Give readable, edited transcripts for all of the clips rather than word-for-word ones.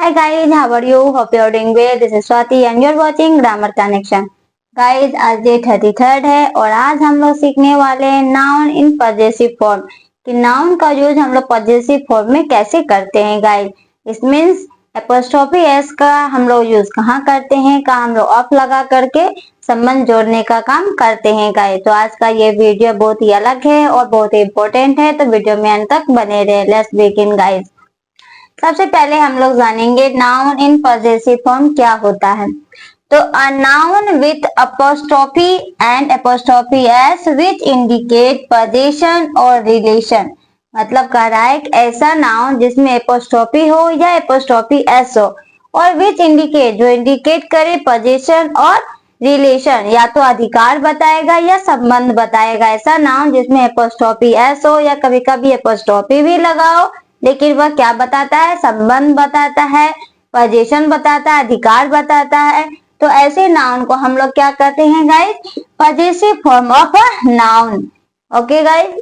Hi guys, how are you? Hope you are doing well. This is Swati and you are watching Grammar Connection. Guys, आज day 33 है और आज हम लोग सीखने वाले हैं नाउन इन पजेसिव फॉर्म कि नाउन का यूज हम लोग पजेसिव फॉर्म में कैसे करते हैं गाइस। इस मीन्स एपोस्ट्रोफी एस का हम लोग यूज कहाँ करते हैं, कहाँ हम लोग ऑफ लगा करके संबंध जोड़ने का काम करते हैं गाइस। तो आज का ये वीडियो बहुत ही अलग है और बहुत ही इम्पोर्टेंट है, तो वीडियो में अंत तक बने रहे। Let's begin guys. सबसे पहले हम लोग जानेंगे नाउन इन पजेसिव फॉर्म क्या होता है। तो a noun with apostrophe and apostrophe S which indicate position और रिलेशन, मतलब कह रहा है कि ऐसा नाउन जिसमें एपोस्ट्रोफी हो या एपोस्ट्रोफी एस हो और विच इंडिकेट, जो इंडिकेट करे पोजीशन और रिलेशन, या तो अधिकार बताएगा या संबंध बताएगा। ऐसा नाउन जिसमें एपोस्ट्रोफी एस हो या कभी कभी एपोस्ट्रोफी भी लगाओ, लेकिन वह क्या बताता है, संबंध बताता है, पोजीशन बताता है, अधिकार बताता है। तो ऐसे नाउन को हम लोग क्या कहते हैं guys, possessive form of a noun. Okay guys,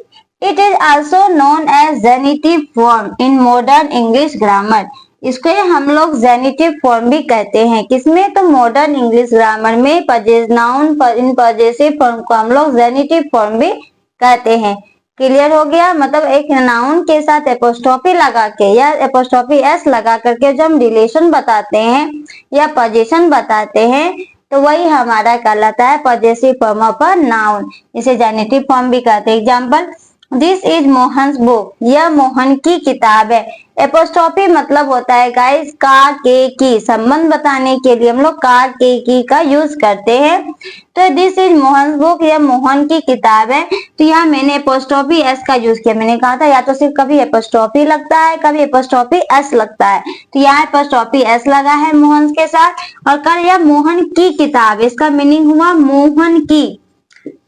it is also known as genitive form in modern English grammar. इसको हम लोग जेनिटिव फॉर्म भी कहते हैं। किसमें, तो मॉडर्न इंग्लिश ग्रामर में नाउन इन पजेसिव फॉर्म को हम लोग जेनिटिव फॉर्म भी कहते हैं। क्लियर हो गया। मतलब एक नाउन के साथ एपोस्ट्रोफी लगा के या एपोस्ट्रोफी एस लगा करके जब हम रिलेशन बताते हैं या पोजीशन बताते हैं तो वही हमारा कहलाता है possessive form of a noun. इसे जेनेटिव फॉर्म भी कहते हैं। Example, this is Mohan's book, यह मोहन की किताब है। एपोस्ट्रोफी मतलब होता है गाइस का, के, की, संबंध बताने के लिए हम लोग का, के, की का यूज करते हैं। तो दिस इज मोहन्स बुक, यह मोहन की किताब है। तो यहाँ मैंने एपोस्ट्रोफी एस का यूज किया। मैंने कहा था या तो सिर्फ कभी एपोस्ट्रोफी लगता है, कभी एपोस्ट्रोफी एस लगता है। तो यहाँ एपोस्ट्रोफी एस लगा है मोहन के साथ, और कल यह मोहन की किताब, इसका मीनिंग हुआ मोहन की,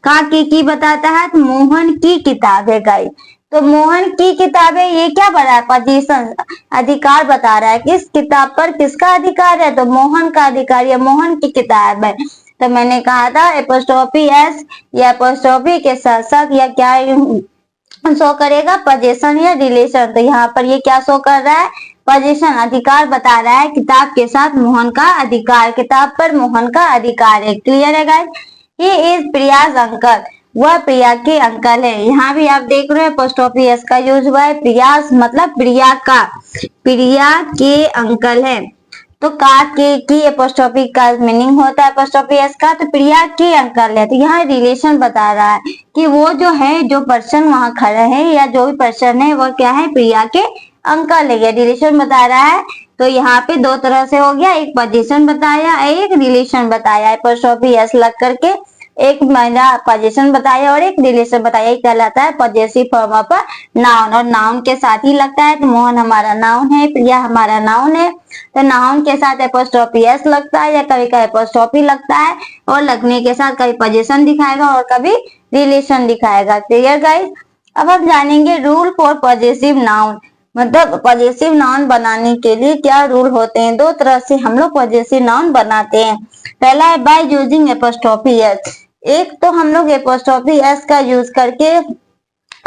का की बताता है तो मोहन की किताब है गाइस। तो मोहन की किताब है, ये क्या बता रहा है, पोजीशन, अधिकार बता रहा है। किस किताब पर किसका अधिकार है, तो मोहन का अधिकार, या मोहन की किताब है। तो मैंने कहा था एपोस्ट्रोफी एस या एपोस्ट्रोफी के साथ साथ या क्या शो करेगा, पोजीशन या रिलेशन। तो यहाँ पर ये क्या शो कर रहा है, पोजीशन, अधिकार बता रहा है। किताब के साथ मोहन का अधिकार, किताब पर मोहन का अधिकार है। क्लियर है guys. He is Priya's uncle, वह प्रिया के अंकल है। यहाँ भी आप देख रहे हो एपोस्ट्रोफी एस का यूज हुआ है। प्रियाज मतलब प्रिया का, प्रिया के अंकल है। तो का, के, की एपोस्ट्रोफी का मीनिंग होता है एपोस्ट्रोफी एस का, तो प्रिया के अंकल है। तो यहाँ रिलेशन बता रहा है कि वो जो है, जो पर्सन वहां खड़ा है या जो भी पर्सन है वह क्या है, प्रिया के अंकल है। ये रिलेशन बता रहा है। तो यहाँ पे दो तरह से हो गया, एक पोजीशन बताया, एक रिलेशन बताया। एपोस्ट्रोफी एस लग करके एक मेरा पोजीशन बताया और एक रिलेशन बताया, ये कहलाता है possessive form of a noun. और नाउन के साथ ही लगता है। तो मोहन हमारा नाउन है, प्रिया हमारा नाउन है। तो नाउन के साथ एपोस्ट्रोफी एस लगता है या कभी कभी एपोस्ट्रोफी लगता है, और लगने के साथ कभी पोजीशन दिखाएगा और कभी रिलेशन दिखाएगा। Clear guys. अब हम जानेंगे रूल फॉर पजेसिव नाउन, मतलब पजेसिव नाउन बनाने के लिए क्या रूल होते हैं। दो तरह से हम लोग पजेसिव नाउन बनाते हैं। पहला है बाय यूजिंग एपोस्ट्रोफी एस, एक तो हम लोग एपोस्ट्रोफी एस का यूज करके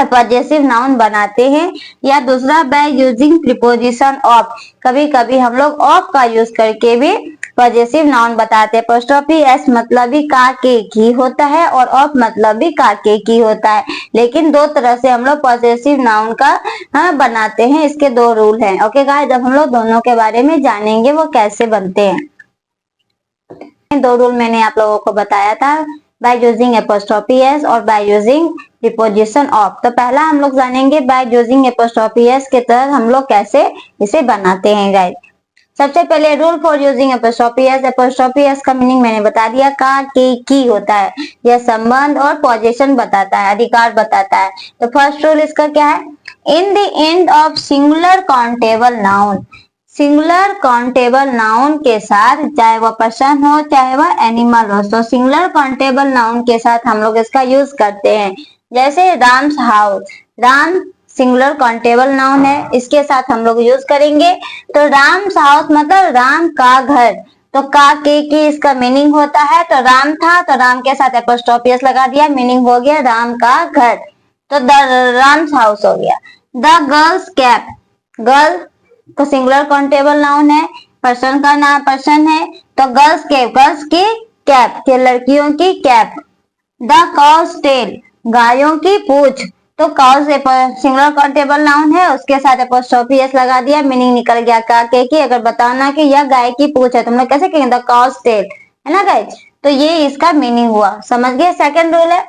पजेसिव नाउन बनाते हैं, या दूसरा बाय यूजिंग प्रीपोजिशन ऑफ, कभी कभी हम लोग ऑफ का यूज करके भी पजेसिव नाउन बताते हैं। एपोस्ट्रोफी एस मतलब भी का, के, की होता है और ऑफ मतलब भी का, के, की होता है। लेकिन दो तरह से हम लोग पजेसिव नाउन का बनाते हैं। इसके दो रूल हैं। ओके गाइस, जब हम लोग दोनों के बारे में जानेंगे वो कैसे बनते हैं। दो रूल मैंने आप लोगों को बताया था, बाय यूजिंग एपोस्ट्रोफी एस और बाय यूजिंग प्रीपोजिशन ऑफ। तो पहला हम लोग जानेंगे बाय यूजिंग एपोस्ट्रोफी एस के तहत हम लोग कैसे इसे बनाते हैं गाइस। सबसे पहले rule for using apostrophe S. Apostrophe S का मीनिंग मैंने बता दिया, का, के, की होता है। यह संबंध और पोजीशन बताता है, अधिकार बताता है। तो फर्स्ट रूल इसका क्या है, in the end of singular countable noun, singular countable noun के साथ, चाहे वह पर्सन हो चाहे वह एनिमल हो, तो सिंगुलर काउंटेबल नाउन के साथ हम लोग इसका यूज करते हैं। जैसे Ram's house, Ram singular countable noun है, इसके साथ हम लोग यूज करेंगे। तो राम्स हाउस मतलब राम का घर। तो का, के, की इसका मीनिंग होता है। तो राम था तो राम के साथ एपोस्ट्रोफी एस लगा दिया, मीनिंग हो गया राम का घर। तो द राम्स हाउस हो गया। द गर्ल्स कैप, गर्ल तो सिंगुलर काउंटेबल नाउन है, पर्सन का नाम पर्सन है, तो गर्ल्स कैप, गर्ल्स की कैप, के लड़कियों की कैप। द काउस टेल, गायों की पूछ, तो काउस सिंगुलर काउंटेबल नाउन है, उसके साथ एपोस्ट्रोफी एस लगा दिया, मीनिंग निकल गया का के की। अगर बताना कि यह गाय की पूछ है, तुम लोग कैसे कहेंगे द काउस टेल, है ना गाइस। तो ये इसका मीनिंग हुआ, समझ गए। सेकंड रूल है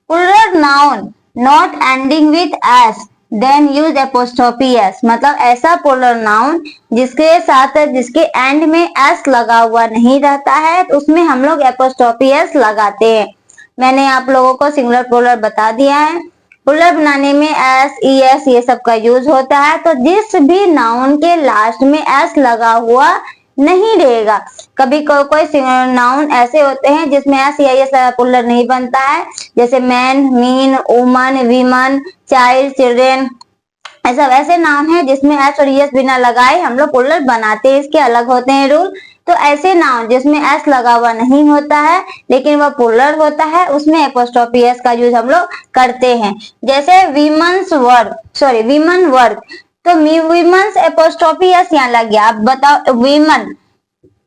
plural noun not ending with S then use apostrophe S, मतलब ऐसा प्लूरल नाउन जिसके साथ जिसके एंड में एस लगा हुआ नहीं रहता है, तो उसमें हम लोग एपोस्ट्रोफी एस लगाते हैं। मैंने आप लोगों को सिंगुलर प्लूरल बता दिया है। प्लूरल बनाने में एस ई एस ये सब का यूज होता है। तो जिस भी नाउन के लास्ट में एस लगा हुआ नहीं रहेगा, कभी कोई नाउन ऐसे होते हैं जिसमें एस या एस प्लूरल नहीं बनता है, जैसे man, mean, woman, women, child, children, ऐसा वैसे नाम है जिसमें एस और एस बिना लगाए हम लोग प्लूरल बनाते हैं, इसके अलग होते हैं रूल। तो ऐसे नाउन जिसमें एस लगा हुआ नहीं होता है लेकिन वह प्लूरल होता है, उसमें एपोस्ट्रोफी एस का यूज हम लोग करते हैं। जैसे वीमन्स वर्क, सॉरी वीमन वर्क, तो वीमन्स एपोस्ट्रोफी एस यहाँ लग गया। अब बताओ वीमन,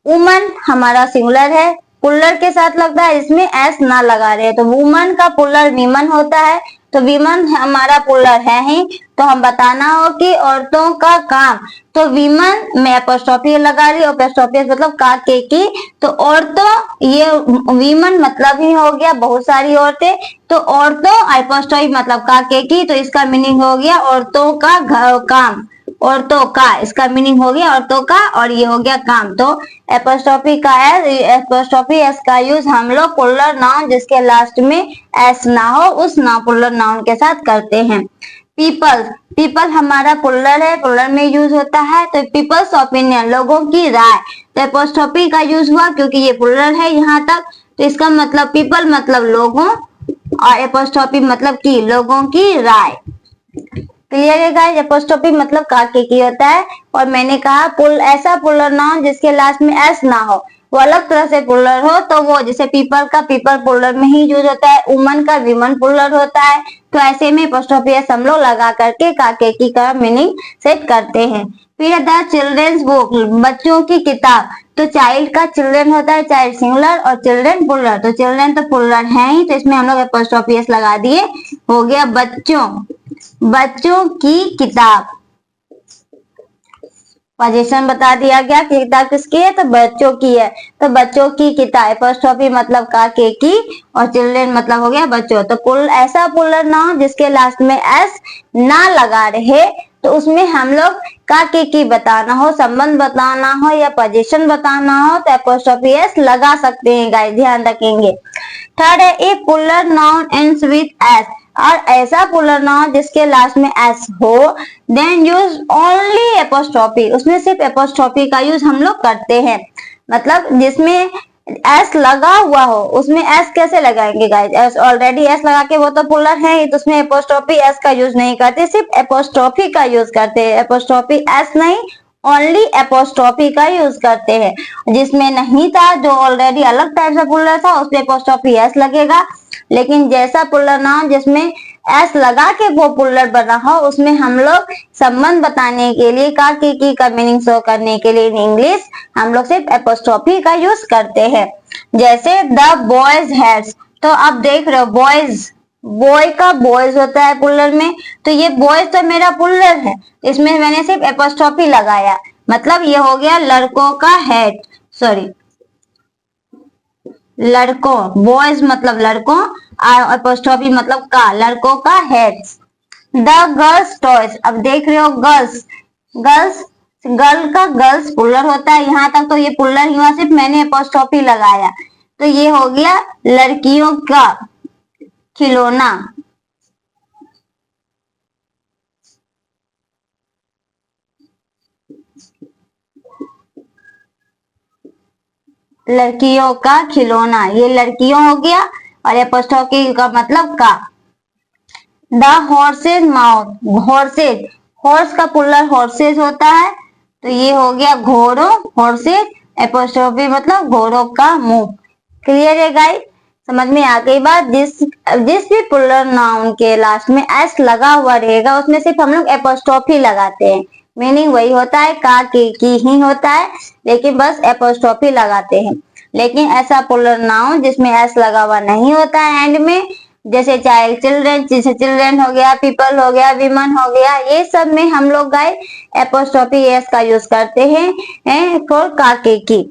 वुमन हमारा सिंगुलर है, प्लूरल के साथ लगता है, इसमें एस ना लगा रहे, तो वुमन का प्लूरल वीमन होता है, तो वीमन हमारा प्लूरल है ही। तो हम बताना हो कि औरतों का काम, तो वीमन में एपोस्ट्रोफी लगा रही, एपोस्ट्रोफी मतलब का के की, तो औरतों, ये वीमन मतलब ही हो गया बहुत सारी औरतें, तो औरतों एपोस्ट्रोफी मतलब का के की, तो इसका मीनिंग हो गया औरतों का काम, औरतों का, इसका मीनिंग हो गया औरतों का, और ये हो गया काम। तो एपोस्ट्रोफी का एपोस्ट्रोफी एस का यूज हम लोग प्लूरल नाउन जिसके लास्ट में एस ना हो उस ना प्लूरल नाउन के साथ करते हैं। पीपल, पीपल हमारा प्लूरल है, प्लूरल में यूज होता है, तो पीपल्स ओपिनियन, लोगों की राय, तो एपोस्ट्रोफी का यूज हुआ क्योंकि ये प्लूरल है यहाँ तक, तो इसका मतलब पीपल मतलब लोगों, और एपोस्ट्रोफी मतलब की, लोगों की राय। क्लियर है गाइस, एपोस्ट्रोफी मतलब का के की होता है। और मैंने कहा ऐसा प्लूरल नाउन जिसके लास्ट में एस ना हो, वो अलग तरह से प्लूरल हो, तो वो जैसे पीपल का पीपल प्लूरल में ही यूज होता है, वुमन का विमन प्लूरल होता है, तो ऐसे में एपोस्ट्रोफी एस हम लोग लगा करके का के की का मीनिंग सेट करते हैं। फिर द चिल्ड्रेन्स बुक, बच्चों की किताब, तो चाइल्ड का चिल्ड्रन होता है, चाइल्ड सिंगुलर और चिल्ड्रन प्लूरल, तो चिल्ड्रन तो प्लूरल है ही, तो इसमें हम लोग एपोस्ट्रोफी एस लगा दिए, हो गया बच्चों, बच्चों की किताब। पोजीशन बता दिया गया कि किताब किसकी है, तो बच्चों की है, तो बच्चों की किताब, एपोस्ट्रोफी मतलब का के की, और चिल्ड्रन मतलब हो गया बच्चों। तो ऐसा प्लूरल नाउन जिसके लास्ट में एस ना लगा रहे, तो उसमें हम लोग का के की बताना हो, संबंध बताना हो या पोजीशन बताना हो, तो एपोस्ट्रोफी एस लगा सकते हैं गाइस, ध्यान रखेंगे। थर्ड है a plural noun ends with s, और ऐसा प्लूरल नाउन जिसके लास्ट में एस हो, देन यूज ओनली एपोस्ट्रोफी, उसमें सिर्फ एपोस्ट्रोफी का यूज हम लोग करते हैं। मतलब जिसमें एस लगा हुआ हो उसमें एस कैसे लगाएंगे गाइस, एस ऑलरेडी एस लगा के वो तो प्लूरल है ही, तो उसमें एपोस्ट्रोफी एस का यूज नहीं करते, सिर्फ एपोस्ट्रोफी का यूज करते हैं, एपोस्ट्रोफी एस नहीं, ओनली एपोस्ट्रोफी का यूज करते हैं। जिसमें नहीं था, जो ऑलरेडी अलग टाइप से प्लूरल था, उसमें एपोस्ट्रोफी एस लगेगा, लेकिन जैसा प्लूरल नाउन जिसमें एस लगा के वो प्लूरल बना हो, उसमें हम लोग संबंध बताने के लिए का के की का मीनिंग शो करने के लिए इन इंग्लिश हम लोग सिर्फ एपोस्ट्रोफी का यूज करते हैं। जैसे द बॉयज हेड्स, तो आप देख रहे हो बॉयज, बॉय का बॉयज होता है प्लूरल में, तो ये बॉयज तो मेरा प्लूरल है, इसमें मैंने सिर्फ एपोस्ट्रोफी लगाया, मतलब ये हो गया लड़कों का हेड, सॉरी लड़कों, बॉयज मतलब लड़कों, एपोस्ट्रोफी मतलब का, लड़कों का हेड्स। द गर्ल्स टॉयज, अब देख रहे हो गर्ल्स, गर्ल्स, गर्ल का गर्ल्स प्लूरल होता है, यहाँ तक तो ये प्लूरल हुआ, सिर्फ मैंने एपोस्ट्रोफी लगाया, तो ये हो गया लड़कियों का खिलौना। लड़कियों का खिलौना, ये लड़कियों हो गया, और एपोस्ट्रोफी का मतलब का। The horse's mouth, horse's, horse का प्लूरल हॉर्सेज होता है, तो ये हो गया घोड़ों, हॉर्सेज, एपोस्ट्रोफी मतलब घोड़ों का मुंह। क्लियर है गाइस, समझ में आ गई बात। जिस भी प्लूरल नाउन के लास्ट में एस लगा हुआ रहेगा उसमें सिर्फ हम लोग एपोस्ट्रोफी लगाते हैं, मीनिंग वही होता है, का के की ही होता है, लेकिन बस एपोस्ट्रोफी लगाते हैं। लेकिन ऐसा पुलर नाउन जिसमें एस लगा हुआ नहीं होता है एंड में, जैसे चाइल्ड चिल्ड्रन, जैसे चिल्ड्रन हो गया, पीपल हो गया, विमन हो गया, ये सब में हम लोग गाइस एपोस्ट्रोफी एस का यूज करते हैं फॉर का के की।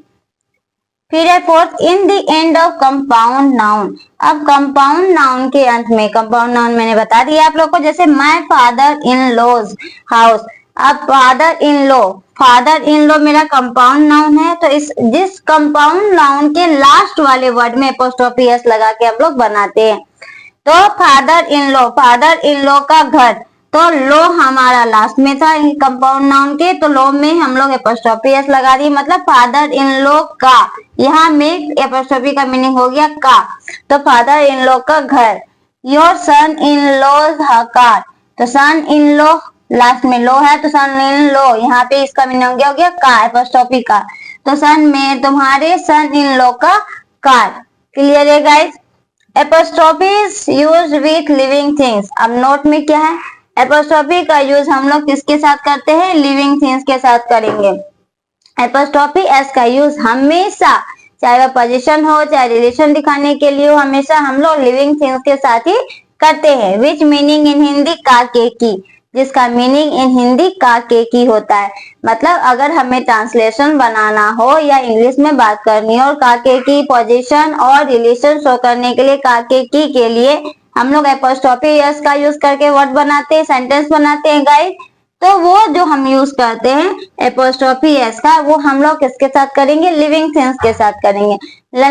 फिर है fourth, in the end of compound noun. अब कंपाउंड नाउन के अंत में, कंपाउंड नाउन मैंने बता दिया आप लोग को, जैसे my father in law's house. अब फादर इन लॉ मेरा कंपाउंड नाउन है, तो इस जिस कंपाउंड नाउन के लास्ट वाले वर्ड में एपोस्ट्रोफी एस लगा के हम लोग बनाते हैं। तो फादर इन लॉ का घर, तो लो हमारा लास्ट में था कंपाउंड नाउन के, तो लो में हम लोग एपोस्ट्रोफी एस लगा दी, मतलब फादर इन लॉ का, यहाँ में एपोस्ट्रोफी का मीनिंग हो गया का, तो फादर इन लॉ का घर। Your son in law's car, तो सन इन लॉ लास्ट में लो है, तो सन इन लॉ यहाँ पे इसका मीनिंग हो गया का, एपोस्ट्रोफी का, तो सन में तुम्हारे सन इन लॉ का कार। क्लियर है guys? Apostrophe is used with living things. अब नोट में क्या है, एपोस्ट्रोफी का यूज हम लोग किसके साथ करते हैं, लिविंग थिंग्स के साथ करेंगे। एपोस्ट्रोफी एस का यूज हमेशा, चाहे वह पोजीशन हो चाहे रिलेशन दिखाने के लिए हो, हमेशा हम लोग लिविंग थिंग्स के साथ ही करते हैं। विच मीनिंग इन हिंदी का के की, जिसका मीनिंग इन हिंदी का के की होता है। मतलब अगर हमें ट्रांसलेशन बनाना हो या इंग्लिश में बात करनी हो और का के की पोजीशन और रिलेशन शो करने के लिए का के की के लिए हम लोग एपोस्ट्रोफी एस का यूज करके वर्ड बनाते हैं, सेंटेंस बनाते हैं गाइस। तो वो जो हम यूज करते हैं एपोस्ट्रोफी एस का, वो हम लोग किसके साथ करेंगे, लिविंग थिंग्स के साथ करेंगे।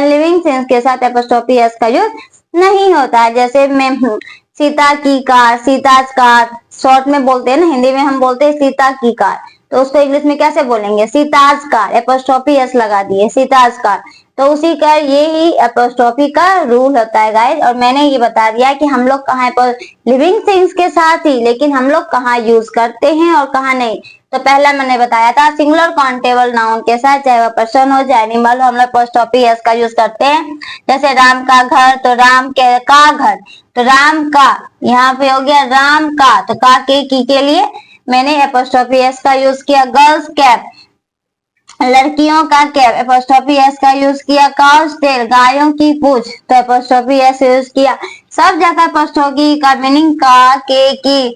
लिविंग थिंग्स के साथ एपोस्ट्रोफी एस का यूज नहीं होता है। जैसे मैं सीता की कार, सीताज कार, शॉर्ट में बोलते हैं ना, हिंदी में हम बोलते हैं सीता की कार, तो उसको इंग्लिश में कैसे बोलेंगे, सीताज कार, एपोस्ट्रोफी एस लगा दिए, सीताज कार। तो उसी का ये ही एपोस्ट्रोफी का रूल होता है गाइस। और मैंने ये बता दिया कि हम लोग कहाँ लिविंग थिंग्स के साथ ही, लेकिन हम लोग कहाँ यूज करते हैं और कहाँ नहीं। तो पहला मैंने बताया था सिंगुलर काउंटेबल नाउन के साथ, चाहे वह पर्सन हो चाहे एनिमल हो, हम लोग एपोस्ट्रोफी एस का यूज करते हैं। जैसे राम का घर, तो राम के का घर, तो राम का, यहाँ पे हो गया राम का, तो का के की के लिए मैंने एपोस्ट्रोफी एस का यूज किया। गर्ल्स कैप, लड़कियों का कैप, एपोस्ट्रोफी एस का यूज किया। काउस टेल, गायों की पूंछ, तो एपोस्ट्रोफी एस यूज किया। सब जगह एपोस्ट्रोफी का मीनिंग का के की।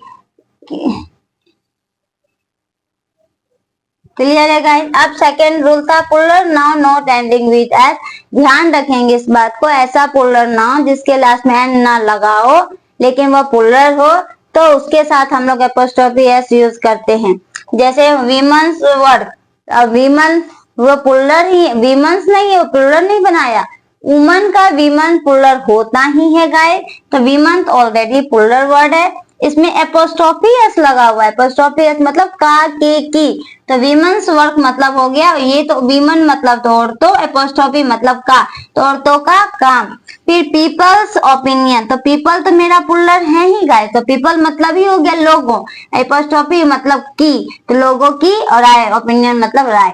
क्लियर है गाइस? अब सेकेंड रूल था puller noun not ending with S. ध्यान रखेंगे इस बात को, ऐसा पुलर नाउन जिसके लास्ट में एन ना लगा हो लेकिन वह पुलर हो, तो उसके साथ हम लोग एपोस्ट्रोफी एस यूज करते हैं। जैसे वीमेंस वर्क, अब वीमन वो पुलर ही, वीमेंस नहीं है, वो पुलर नहीं बनाया, वुमन का वीमन पुलर होता ही है गाइस। तो वीमन तो ऑलरेडी पुलर वर्ड है, इसमें एपोस्ट्रोफी एस लगा हुआ है, एपोस्ट्रोफी एस मतलब का के की, तो वीमेंस वर्क मतलब हो गया ये, तो वीमन मतलब तो औरतों, एपोस्ट्रोफी मतलब का, तो औरतों का काम। फिर पीपल्स ओपिनियन, तो पीपल तो मेरा पुलर है ही गाइस, तो पीपल मतलब ही हो गया लोगों, एपोस्ट्रोफी मतलब की, तो लोगों की, और राय, ओपिनियन मतलब राय।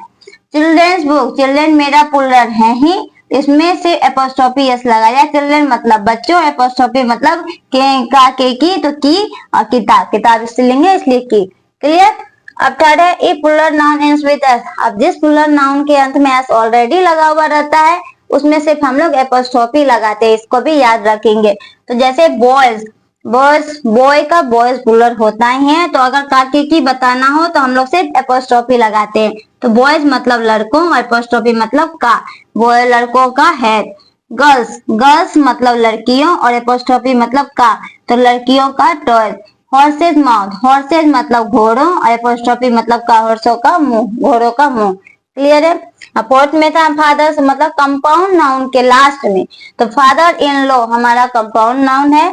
चिल्ड्रेन्स बुक, चिल्ड्रेन मेरा पुलर है ही, इसमें से एपोस्ट्रोफी एस लगाया, चिल्ड्रेन मतलब बच्चों, एपोस्ट्रोफी मतलब के की, तो की, और किताब, किताब इससे लेंगे इसलिए की। क्लियर? अब थर्ड है a plural noun ends with s. अब जिस पुलर नाउन के अंत में एस ऑलरेडी लगा हुआ रहता है उसमें सिर्फ हम लोग एपोस्ट्रोफी लगाते हैं, इसको भी याद रखेंगे। तो जैसे बॉयज, बॉयज, बॉय का बॉयज पुलर होता ही है, तो अगर काके की बताना हो तो हम लोग सिर्फ एपोस्ट्रोफी लगाते हैं। तो बॉयज मतलब लड़कों, एपोस्ट्रोफी मतलब का, बॉय लड़कों का है। गर्ल्स, गर्ल्स मतलब लड़कियों और एपोस्ट्रोफी मतलब का, तो लड़कियों का टॉय। हॉर्सेज माउथ, हॉर्सेज मतलब घोड़ों और एपोस्ट्रोफी मतलब का, हॉर्सों का मुंह, घोड़ों का मुंह। क्लियर है? फोर्थ में था फादर्स मतलब कंपाउंड नाउन के लास्ट में, तो फादर इन लॉ हमारा कंपाउंड नाउन है,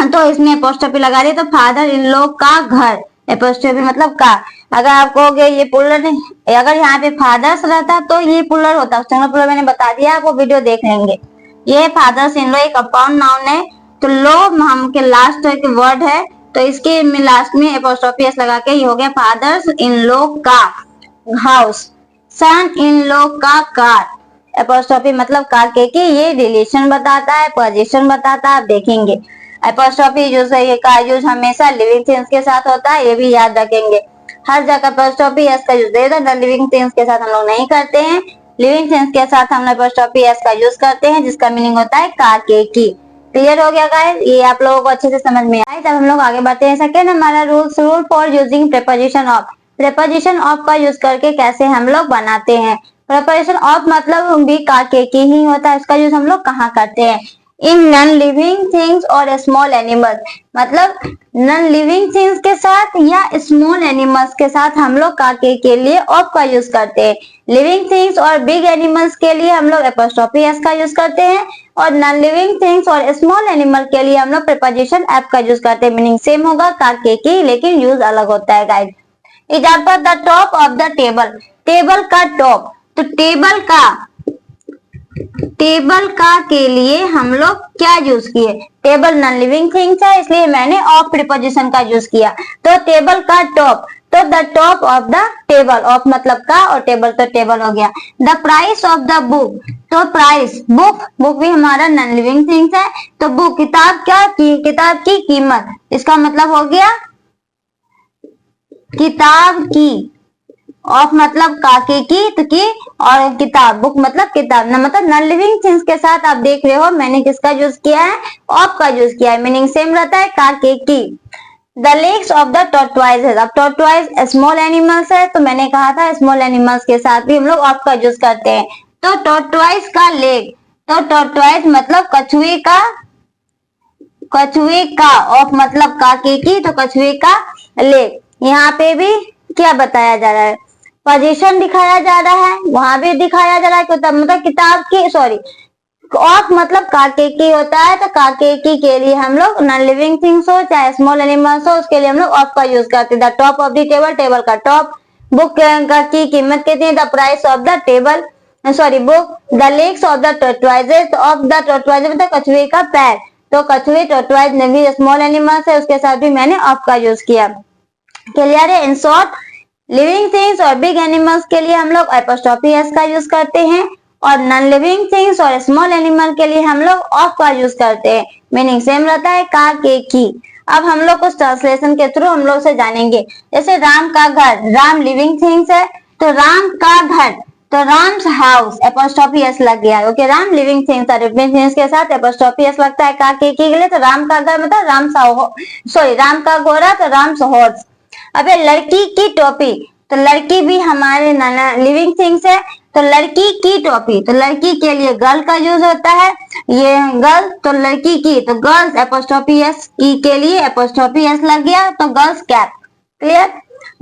तो इसमें एपोस्ट्रोफी लगा रही, तो फादर इन लॉ का घर, एपोस्ट्रोफी मतलब का। अगर आप कहोगे ये पुलर नहीं, अगर यहाँ पे फादर्स रहता तो ये पुलर होता, सिंगुलर पुलर मैंने बता दिया, आपको वीडियो देख लेंगे। ये फादर्स इन लॉ एक कंपाउंड नाउन है, तो लॉ हम के लास्ट एक वर्ड है, तो इसके लास्ट में एपोस्ट्रोफी एस लगा के ये हो गया फादर्स इन लॉ का हाउस। सन इन लॉ का कार, एपोस्ट्रोफी मतलब का के ये रिलेशन बताता है, पोजीशन बताता है, आप देखेंगे। एपोस्ट्रोफी यूज का यूज हमेशा लिविंग थिंग्स के साथ होता है, ये भी याद रखेंगे। हर जगह एपोस्ट्रोफी एस का यूज देता है। लिविंग थिंग्स के साथ हम लोग नहीं करते हैं, लिविंग थिंग्स के साथ हम लोग एपोस्ट्रोफी एस का यूज करते हैं, जिसका मीनिंग होता है का के की। क्लियर हो गया गाइस, ये आप लोगों को अच्छे से समझ में आए। तब हम लोग आगे बढ़ते हैं। सेकंड हमारा rule for using preposition of. Preposition of का यूज करके कैसे हम लोग बनाते हैं। प्रीपोजिशन ऑफ मतलब भी का के की ही होता है, इसका यूज हम लोग कहाँ करते हैं, इन नॉन लिविंग थिंग्स और स्मॉल एनिमल्स। मतलब नॉन लिविंग थिंग्स के साथ या स्मॉल एनिमल्स के साथ हम लोग का के लिए ऑफ का यूज करते हैं। लिविंग थिंग्स और बिग एनिमल्स के लिए हम लोग एपोस्ट्रोफी एस का यूज करते हैं, और नॉन लिविंग थिंग्स और स्मॉल एनिमल के लिए हम लोग प्रीपोजिशन एफ का यूज करते हैं। मीनिंग सेम होगा का के की, लेकिन यूज अलग होता है guys. Example, the top of the table. Table का टॉप, तो टेबल का के लिए हम लोग क्या यूज किए, टेबल नॉन लिविंग थिंग्स है इसलिए मैंने ऑफ प्रीपोजिशन का यूज किया। तो टेबल का टॉप, तो the top of the table, of मतलब का और टेबल तो टेबल हो गया। The price of the book, तो प्राइस बुक भी हमारा नॉन लिविंग थिंग्स है, तो बुक किताब क्या की, किताब की कीमत, इसका मतलब हो गया किताब की। ऑफ मतलब काके की, तो की, और किताब बुक मतलब किताब ना, मतलब नॉन लिविंग थिंग्स के साथ आप देख रहे हो मैंने किसका यूज किया है, ऑफ का यूज किया है। मीनिंग सेम रहता है काके की। The legs of the tortoise. अब टॉर्टोइज स्मॉल एनिमल्स है, तो मैंने कहा था स्मॉल एनिमल्स के साथ भी हम लोग ऑफ का यूज करते हैं। तो टॉर्टोइज का लेग, तो टॉर्टोइज मतलब कछुए का, ऑफ मतलब काके की, तो कछुए का लेग। यहाँ पे भी क्या बताया जा रहा है, पोजीशन दिखाया जा रहा है, वहां भी दिखाया जा रहा है, मतलब किताब की, सॉरी ऑफ मतलब काके की होता है, तो काके की के लिए हम लोग नॉन लिविंग थिंग्स हो चाहे स्मॉल एनिमल्स हो उसके लिए हम लोग ऑफ का यूज करते हैं। The top of the table, table का टॉप। बुक की कीमत कितनी है, the price of the table, sorry book. The legs of the tortoises, तो ऑफ द टॉर्टोइजेस मतलब कछुए का पैर, तो कछुए टॉर्टोइज ने भी स्मॉल एनिमल्स है उसके साथ भी मैंने ऑफ का यूज किया। क्लियर है। इन शॉर्ट, लिविंग थिंग्स और बिग एनिमल्स के लिए हम लोग एपोस्ट्रोफी एस का यूज करते हैं, और नॉन लिविंग थिंग्स और स्मॉल एनिमल के लिए हम लोग ऑफ का यूज करते हैं। मीनिंग सेम रहता है का के की। अब हम लोग कुछ ट्रांसलेशन के थ्रू हम लोग से जानेंगे। जैसे राम का घर, राम लिविंग थिंग्स है, तो राम का घर, तो राम्स हाउस, एपोस्ट्रोफी एस लग गया। ओके, राम लिविंग थिंग्स और लिविंग थिंग्स के साथ एपोस्ट्रोफी एस लगता है का के लिए। तो राम का घर मतलब राम का घोड़ा, तो राम्स हॉर्स। अबे लड़की की टोपी, तो लड़की भी हमारे लिविंग थिंग्स है, तो लड़की की टोपी, तो लड़की के लिए गर्ल का यूज होता है। ये गर्ल, तो लड़की की, तो गर्ल्स एपोस्ट्रोफी एस की के लिए एपोस्ट्रोफी एस लग गया, तो गर्ल्स कैप। क्लियर।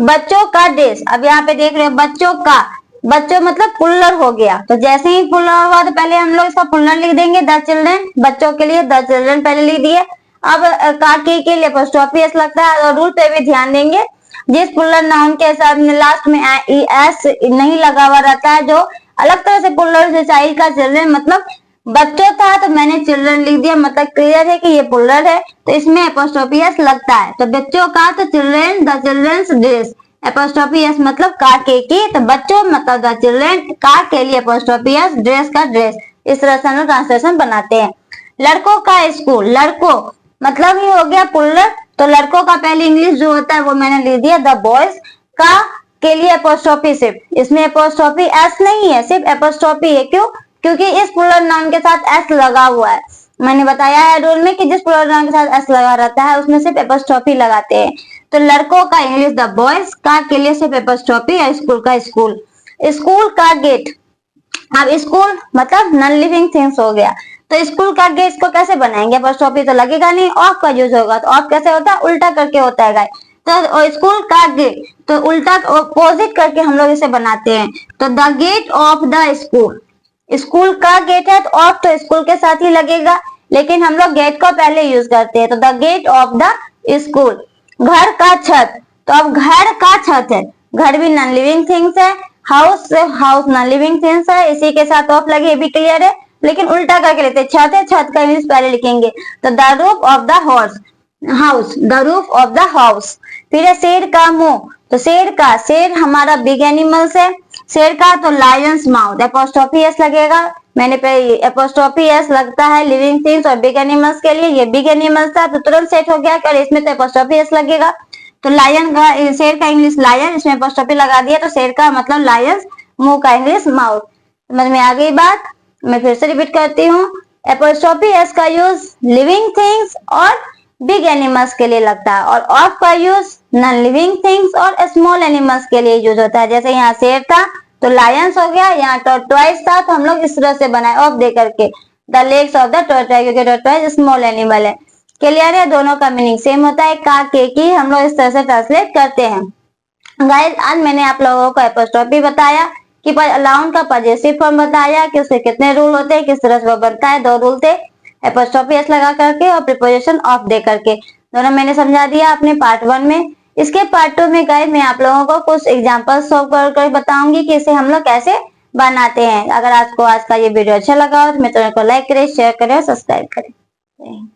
बच्चों का ड्रेस, अब यहाँ पे देख रहे हो बच्चों का, बच्चों मतलब पुल्लर हो गया, तो जैसे ही पुल्लर हुआ तो पहले हम लोग इसका पुल्लर लिख देंगे, द चिल्ड्रन, बच्चों के लिए द चिल्ड्रन पहले लिख दिए। अब काके के लिए एपोस्ट्रोफी एस लगता है, और रूल पे भी ध्यान देंगे, जिस पुल्लर नाउन के साथ में लास्ट में एस नहीं लगा हुआ रहता है, जो अलग तरह से पुल्लर से चाइल्ड का चिल्ड्रन मतलब बच्चों था, तो मैंने चिल्ड्रन लिख दिया, मतलब क्लियर है कि ये पुल्लर है, तो इसमें एपोस्ट्रोफी एस लगता है। तो बच्चों का, तो children, the children's dress, apostrophe S मतलब का के की, तो बच्चों मतलब द चिल्ड्रन, का के लिए एपोस्ट्रोफी एस, ड्रेस का ड्रेस। इस तरह से हम ट्रांसलेशन बनाते हैं। लड़कों का स्कूल, लड़कों मतलब ही हो गया पुल्लर, तो लड़कों का पहले इंग्लिश जो होता है वो मैंने लिख दिया, द बॉयज का के लिए एपोस्ट्रोफी सिर्फ, इसमें एपोस्ट्रोफी एस नहीं है, सिर्फ एपोस्ट्रोफी है। क्यों? क्योंकि इस पुल्लर नाउन के साथ एस लगा हुआ है। मैंने बताया है रूल में कि जिस पुल्लर नाउन के साथ एस लगा रहता है उसमें सिर्फ एपोस्ट्रोफी लगाते हैं। तो लड़कों का इंग्लिश द बॉयज, का के लिए सिर्फ एपोस्ट्रोफी, और स्कूल का स्कूल। स्कूल का गेट, अब स्कूल मतलब नॉन लिविंग थिंग्स हो गया, तो स्कूल का गेट को कैसे बनाएंगे, एपोस्ट्रोफी तो लगेगा नहीं, ऑफ का यूज होगा। तो ऑफ कैसे होता है, उल्टा करके होता है गाइस। तो स्कूल का गेट, तो उल्टा अपोजिट करके हम लोग इसे बनाते हैं। तो the gate of the school, school का गेट है तो ऑफ तो स्कूल के साथ ही लगेगा, लेकिन हम लोग गेट को पहले यूज करते हैं, तो the gate of the school. घर का छत, तो अब घर का छत है, घर भी नॉन लिविंग थिंग्स है, हाउस नॉन लिविंग थिंग्स है, इसी के साथ ऑफ लगे, ये भी क्लियर है, लेकिन उल्टा करके लेते हैं। छत है, छत का इंग्लिश पहले लिखेंगे, तो the roof of the house, the roof of the house. फिर है शेर का मुंह, तो शेर हमारा बिग एनिमल्स है, शेर का तो लायंस माउथ, एपोस्ट्रोफी एस लगेगा। मैंने पे एपोस्ट्रोफी एस लगता है लिविंग थिंग्स और बिग एनिमल्स के लिए, ये बिग एनिमल्स था तो तुरंत सेट हो गया, और इसमें तो एपोस्ट्रोफी एस लगेगा। तो लायन का, शेर का इंग्लिश लायन, इसमें एपोस्ट्रोफी लगा दिया तो शेर का मतलब लायंस, मुंह का इंग्लिश माउथ। समझ में आ गई बात? मैं फिर से रिपीट करती हूँ, एपोस्ट्रोफी एस का यूज लिविंग थिंग्स और बिग एनिमल्स के लिए लगता है, और ऑफ का यूज नॉन लिविंग थिंग्स और स्मॉल एनिमल्स के लिए यूज होता है। जैसे यहाँ शेर था तो लायंस हो गया, यहाँ टॉर्टोइस था तो हम लोग इस तरह से बनाए ऑफ दे करके, the legs of the tortoise, क्योंकि टॉर्टोइस स्मॉल एनिमल है। क्लियर है? दोनों का मीनिंग सेम होता है, का के की हम लोग इस तरह से ट्रांसलेट करते हैं। गाइस आज मैंने आप लोगों को एपोस्ट्रोफी बताया कि नाउन का पजेसिव फॉर्म बताया कि उसके कितने रूल होते हैं, किस तरह से वो बनता है। 2 रूल थे, एपोस्ट्रोफी एस लगा करके और प्रीपोजिशन ऑफ दे करके, दोनों मैंने समझा दिया अपने पार्ट 1 में। इसके पार्ट 2 में गाइस मैं आप लोगों को कुछ एग्जांपल सॉल्व कर बताऊंगी कि इसे हम लोग कैसे बनाते हैं। अगर आपको आज का ये वीडियो अच्छा लगा हो तो मेरे चैनल को लाइक करें, शेयर करें और सब्सक्राइब करें।